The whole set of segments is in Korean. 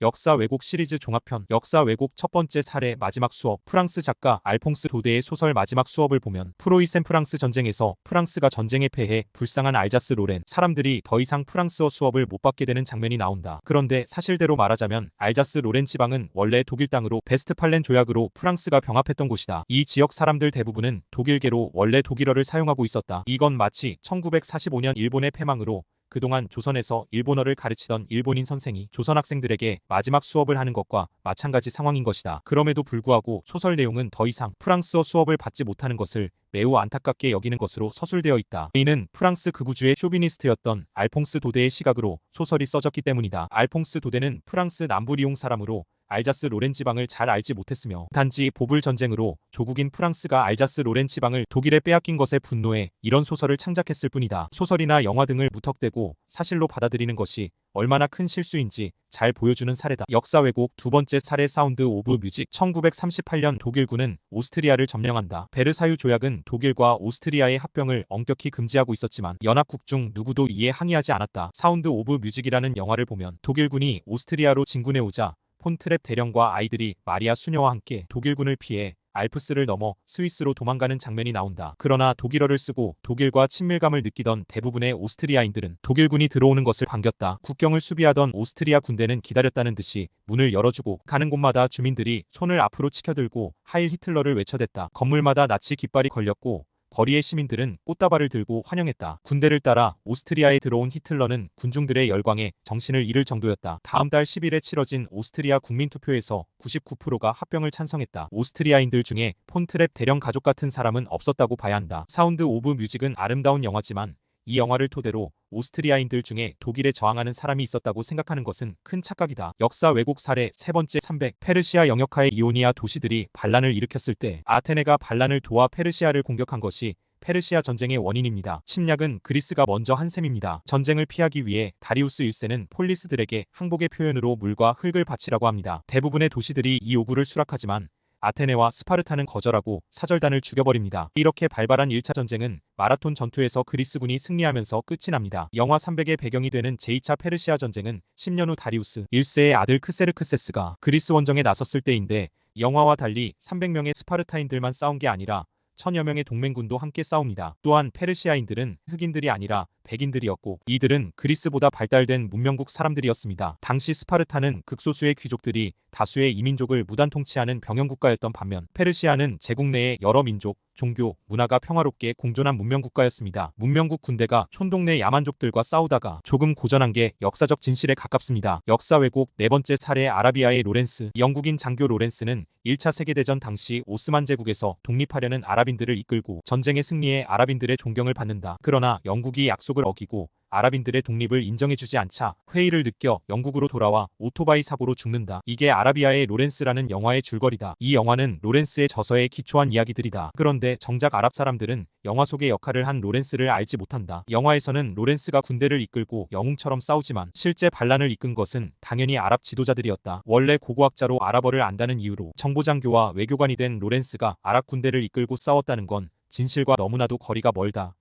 역사 왜곡 시리즈 종합편. 역사 왜곡 첫 번째 사례 마지막 수업. 프랑스 작가 알퐁스 도데의 소설 마지막 수업을 보면 프로이센 프랑스 전쟁에서 프랑스가 전쟁에 패해 불쌍한 알자스 로렌 사람들이 더 이상 프랑스어 수업을 못 받게 되는 장면이 나온다. 그런데 사실대로 말하자면 알자스 로렌 지방은 원래 독일 땅으로 베스트팔렌 조약으로 프랑스가 병합했던 곳이다. 이 지역 사람들 대부분은 독일계로 원래 독일어를 사용하고 있었다. 이건 마치 1945년 일본의 패망으로 그동안 조선에서 일본어를 가르치던 일본인 선생이 조선 학생들에게 마지막 수업을 하는 것과 마찬가지 상황인 것이다. 그럼에도 불구하고 소설 내용은 더 이상 프랑스어 수업을 받지 못하는 것을 매우 안타깝게 여기는 것으로 서술되어 있다. 이는 프랑스 극우주의 쇼비니스트였던 알퐁스 도데의 시각으로 소설이 써졌기 때문이다. 알퐁스 도데는 프랑스 남부 리옹 사람으로 알자스 로렌 지방을 잘 알지 못했으며 단지 보불 전쟁으로 조국인 프랑스가 알자스 로렌 지방을 독일에 빼앗긴 것에 분노해 이런 소설을 창작했을 뿐이다. 소설이나 영화 등을 무턱대고 사실로 받아들이는 것이 얼마나 큰 실수인지 잘 보여주는 사례다. 역사 왜곡 두 번째 사례 사운드 오브 뮤직. 1938년 독일군은 오스트리아를 점령한다. 베르사유 조약은 독일과 오스트리아의 합병을 엄격히 금지하고 있었지만 연합국 중 누구도 이에 항의하지 않았다. 사운드 오브 뮤직이라는 영화를 보면 독일군이 오스트리아로 진군해 오자 폰트랩 대령과 아이들이 마리아 수녀와 함께 독일군을 피해 알프스를 넘어 스위스로 도망가는 장면이 나온다. 그러나 독일어를 쓰고 독일과 친밀감을 느끼던 대부분의 오스트리아인들은 독일군이 들어오는 것을 반겼다. 국경을 수비하던 오스트리아 군대는 기다렸다는 듯이 문을 열어주고 가는 곳마다 주민들이 손을 앞으로 치켜들고 하일 히틀러를 외쳐댔다. 건물마다 나치 깃발이 걸렸고 거리의 시민들은 꽃다발을 들고 환영했다. 군대를 따라 오스트리아에 들어온 히틀러는 군중들의 열광에 정신을 잃을 정도였다. 다음 달 10일에 치러진 오스트리아 국민투표에서 99%가 합병을 찬성했다. 오스트리아인들 중에 폰트랩 대령 가족 같은 사람은 없었다고 봐야 한다. 사운드 오브 뮤직은 아름다운 영화지만 이 영화를 토대로 오스트리아인들 중에 독일에 저항하는 사람이 있었다고 생각하는 것은 큰 착각이다. 역사 왜곡 사례 세 번째 300. 페르시아 영역하의 이오니아 도시들이 반란을 일으켰을 때 아테네가 반란을 도와 페르시아를 공격한 것이 페르시아 전쟁의 원인입니다. 침략은 그리스가 먼저 한 셈입니다. 전쟁을 피하기 위해 다리우스 1세는 폴리스들에게 항복의 표현으로 물과 흙을 바치라고 합니다. 대부분의 도시들이 이 요구를 수락하지만 아테네와 스파르타는 거절하고 사절단을 죽여버립니다. 이렇게 발발한 1차 전쟁은 마라톤 전투에서 그리스군이 승리하면서 끝이 납니다. 영화 300의 배경이 되는 제2차 페르시아 전쟁은 10년 후 다리우스 1세의 아들 크세르크세스가 그리스 원정에 나섰을 때인데 영화와 달리 300명의 스파르타인들만 싸운 게 아니라 1000여 명의 동맹군도 함께 싸웁니다. 또한 페르시아인들은 흑인들이 아니라 백인들이었고 이들은 그리스보다 발달된 문명국 사람들이었습니다. 당시 스파르타는 극소수의 귀족들이 다수의 이민족을 무단 통치하는 병영국가였던 반면 페르시아는 제국 내의 여러 민족, 종교, 문화가 평화롭게 공존한 문명국가였습니다. 문명국 군대가 촌동 내 야만족들과 싸우다가 조금 고전한 게 역사적 진실에 가깝습니다. 역사 왜곡 네 번째 사례 아라비아의 로렌스. 영국인 장교 로렌스는 1차 세계대전 당시 오스만 제국에서 독립하려는 아랍인들을 이끌고 전쟁에 승리해 아랍인들의 존경을 받는다. 그러나 영국이 약속을 어기고 아랍인들의 독립을 인정해주지 않자 회의를 느껴 영국으로 돌아와 오토바이 사고로 죽는다. 이게 아라비아의 로렌스라는 영화의 줄거리다. 이 영화는 로렌스의 저서에 기초한 이야기들이다. 그런데 정작 아랍 사람들은 영화 속의 역할을 한 로렌스를 알지 못한다. 영화에서는 로렌스가 군대를 이끌고 영웅처럼 싸우지만 실제 반란을 이끈 것은 당연히 아랍 지도자들이었다. 원래 고고학자로 아랍어를 안다는 이유로 정보장교와 외교관이 된 로렌스가 아랍 군대를 이끌고 싸웠다는 건 진실과 너무나도 거리가 멀다.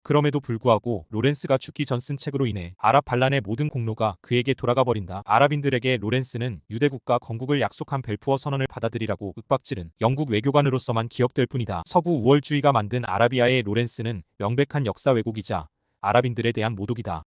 그럼에도 불구하고 로렌스가 죽기 전 쓴 책으로 인해 아랍 반란의 모든 공로가 그에게 돌아가 버린다. 아랍인들에게 로렌스는 유대국가 건국을 약속한 벨푸어 선언을 받아들이라고 윽박지른 영국 외교관으로서만 기억될 뿐이다. 서구 우월주의가 만든 아라비아의 로렌스는 명백한 역사 왜곡이자 아랍인들에 대한 모독이다.